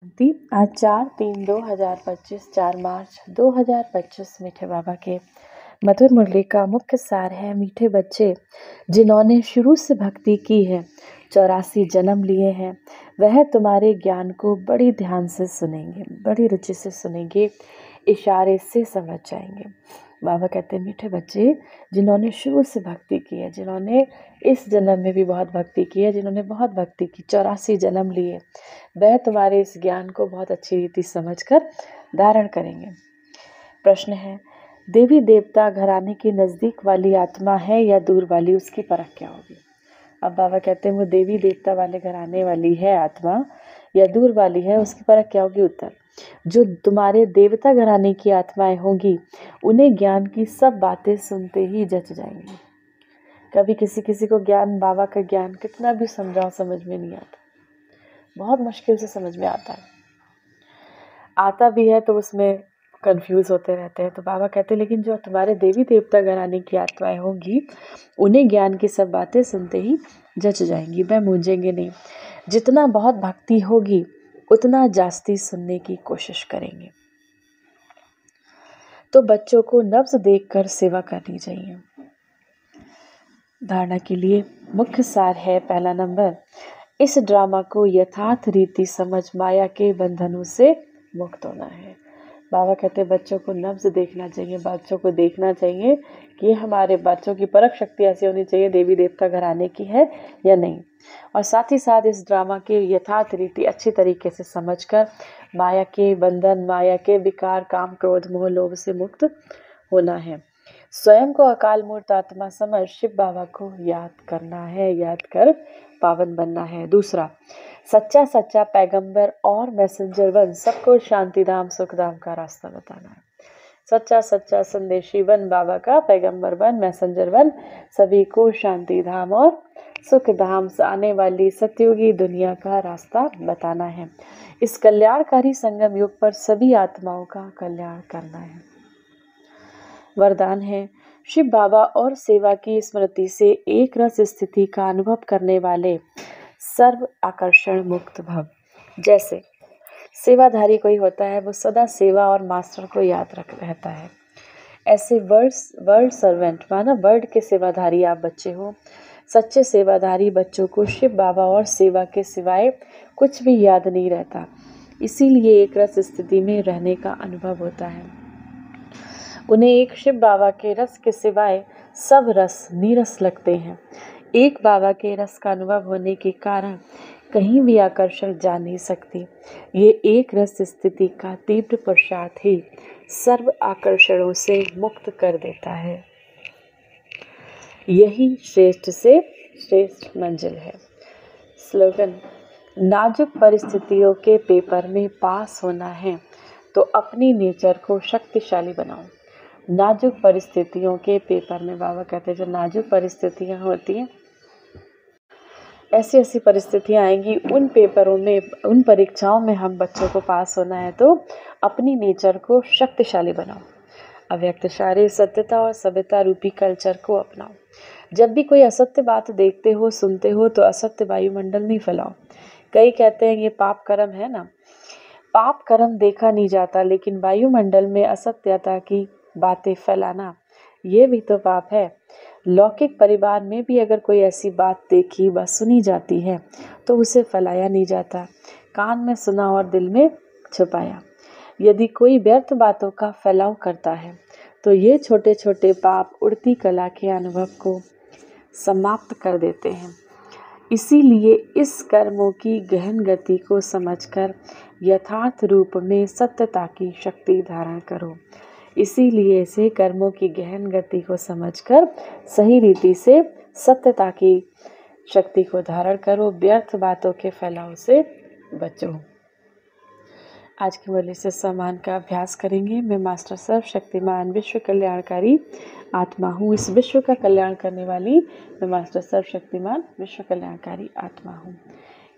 शांति। आज 4/3/2025 4 मार्च 2025 मीठे बाबा के मधुर मुरली का मुख्य सार है। मीठे बच्चे, जिन्होंने शुरू से भक्ति की है, 84 जन्म लिए हैं, वह तुम्हारे ज्ञान को बड़ी ध्यान से सुनेंगे, बड़ी रुचि से सुनेंगे, इशारे से समझ जाएंगे। बाबा कहते हैं मीठे बच्चे, जिन्होंने शुरू से भक्ति की है, जिन्होंने इस जन्म में भी बहुत भक्ति की है, जिन्होंने बहुत भक्ति की, 84 जन्म लिए, वह तुम्हारे इस ज्ञान को बहुत अच्छी रीति समझकर धारण करेंगे। प्रश्न है, देवी देवता घराने के नज़दीक वाली आत्मा है या दूर वाली, उसकी परख क्या होगी? अब बाबा कहते हैं वो देवी देवता वाले घराने वाली है आत्मा या दूर वाली है, उसकी परख क्या होगी? उत्तर, जो तुम्हारे देवता घराने की आत्माएं होंगी, उन्हें ज्ञान की सब बातें सुनते ही जच जाएंगी। कभी किसी किसी को ज्ञान, बाबा का ज्ञान कितना भी समझाओ समझ में नहीं आता, बहुत मुश्किल से समझ में आता है, आता भी है तो उसमें कंफ्यूज होते रहते हैं। तो बाबा कहते हैं लेकिन जो तुम्हारे देवी देवता घराने की आत्माएं होंगी, उन्हें ज्ञान की सब बातें सुनते ही जच जाएंगी, वह मूंझेंगे नहीं। जितना बहुत भक्ति होगी उतना जास्ती सुनने की कोशिश करेंगे। तो बच्चों को नब्ज देखकर सेवा करनी चाहिए। धारणा के लिए मुख्य सार है, पहला नंबर, इस ड्रामा को यथार्थ रीति समझ माया के बंधनों से मुक्त होना है। बाबा कहते हैं बच्चों को नब्ज देखना चाहिए, बच्चों को देखना चाहिए कि हमारे बच्चों की परख शक्ति ऐसी होनी चाहिए देवी देवता घराने की है या नहीं, और साथ ही साथ इस ड्रामा के यथार्थ रीति अच्छी तरीके से समझकर माया के बंधन, माया के विकार, काम, क्रोध, मोह, लोभ से मुक्त होना है। स्वयं को अकाल मूर्त आत्मा समझ शिव बाबा को याद करना है, याद कर पावन बनना है। दूसरा, सच्चा पैगंबर और मैसेंजर बन सबको शांतिधाम सुखधाम का रास्ता बताना है। सच्चा संदेशी बन, बाबा का पैगंबर बन, मैसेंजर बन, सभी को शांतिधाम और सुखधाम से आने वाली सतयुगी दुनिया का रास्ता बताना है। इस कल्याणकारी संगम युग पर सभी आत्माओं का कल्याण करना है। वरदान है, शिव बाबा और सेवा की स्मृति से एक रस स्थिति का अनुभव करने वाले सर्व आकर्षण मुक्त भव। जैसे सेवाधारी कोई होता है, वो सदा सेवा और मास्टर को याद रहता है, ऐसे वर्ल्ड सर्वेंट माना वर्ल्ड के सेवाधारी आप बच्चे हो। सच्चे सेवाधारी बच्चों को शिव बाबा और सेवा के सिवाय कुछ भी याद नहीं रहता, इसीलिए एक रस स्थिति में रहने का अनुभव होता है। उन्हें एक शिव बाबा के रस के सिवाय सब रस नीरस लगते हैं। एक बाबा के रस का अनुभव होने के कारण कहीं भी आकर्षण जा नहीं सकती। ये एक रस स्थिति का तीव्र पुरुषार्थ ही सर्व आकर्षणों से मुक्त कर देता है। यही श्रेष्ठ से श्रेष्ठ मंजिल है। स्लोगन, नाजुक परिस्थितियों के पेपर में पास होना है तो अपनी नेचर को शक्तिशाली बनाओ। नाजुक परिस्थितियों के पेपर में, बाबा कहते हैं जो नाजुक परिस्थितियां होती हैं, ऐसी परिस्थितियां आएंगी, उन पेपरों में, उन परीक्षाओं में हम बच्चों को पास होना है तो अपनी नेचर को शक्तिशाली बनाओ। अव्यक्त शारीर सत्यता और सभ्यता रूपी कल्चर को अपनाओ। जब भी कोई असत्य बात देखते हो, सुनते हो, तो असत्य वायुमंडल नहीं फैलाओ। कई कहते हैं ये पाप कर्म है ना, पाप कर्म देखा नहीं जाता, लेकिन वायुमंडल में असत्यता की बातें फैलाना ये भी तो पाप है। लौकिक परिवार में भी अगर कोई ऐसी बात देखी व सुनी जाती है तो उसे फैलाया नहीं जाता, कान में सुना और दिल में छुपाया। यदि कोई व्यर्थ बातों का फैलाव करता है तो ये छोटे छोटे पाप उड़ती कला के अनुभव को समाप्त कर देते हैं। इसीलिए इस कर्मों की गहन गति को समझकर यथार्थ रूप में सत्यता की शक्ति धारण करो। इसीलिए इसे कर्मों की गहन गति को समझकर सही रीति से सत्यता की शक्ति को धारण करो। व्यर्थ बातों के फैलाव से बचो। आज की मुरली से सम्मान का अभ्यास करेंगे। मैं मास्टर सर्वशक्तिमान विश्व कल्याणकारी आत्मा हूँ। इस विश्व का कल्याण करने वाली मैं मास्टर सर्वशक्तिमान विश्व कल्याणकारी आत्मा हूँ।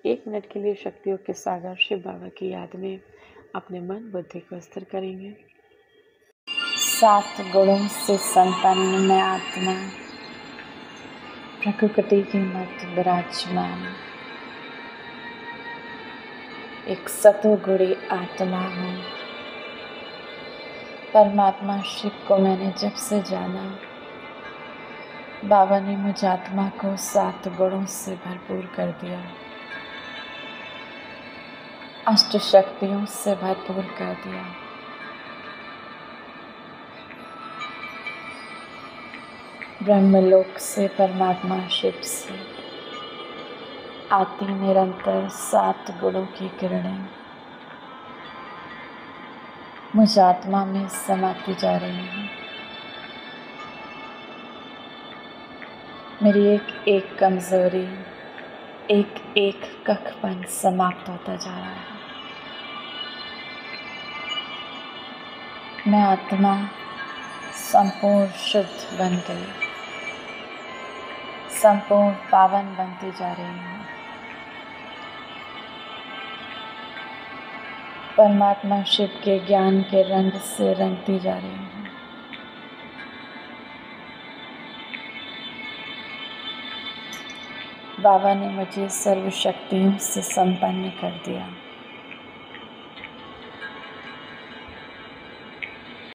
1 मिनट के लिए शक्तियों के सागर शिव बाबा की याद में अपने मन बुद्धि को स्थिर करेंगे। 7 गुणों से संपन्न मैं आत्मा, प्रकृति के मध्य विराजमान, एक सतोगुणी आत्मा हूँ। परमात्मा शिव को मैंने जब से जाना, बाबा ने मुझ आत्मा को 7 गुणों से भरपूर कर दिया, अष्ट शक्तियों से भरपूर कर दिया। ब्रह्मलोक से, परमात्मा शिव से आती निरंतर 7 गुणों की किरणें मुझ आत्मा में समाती जा रही हैं। मेरी एक एक कमजोरी, एक एक कखपन समाप्त होता जा रहा है। मैं आत्मा संपूर्ण शुद्ध बन गई, संपूर्ण पावन बनती जा रही हूँ। परमात्मा शिव के ज्ञान के रंग से रंगती जा रही हूँ। बाबा ने मुझे सर्व शक्तियों से संपन्न कर दिया।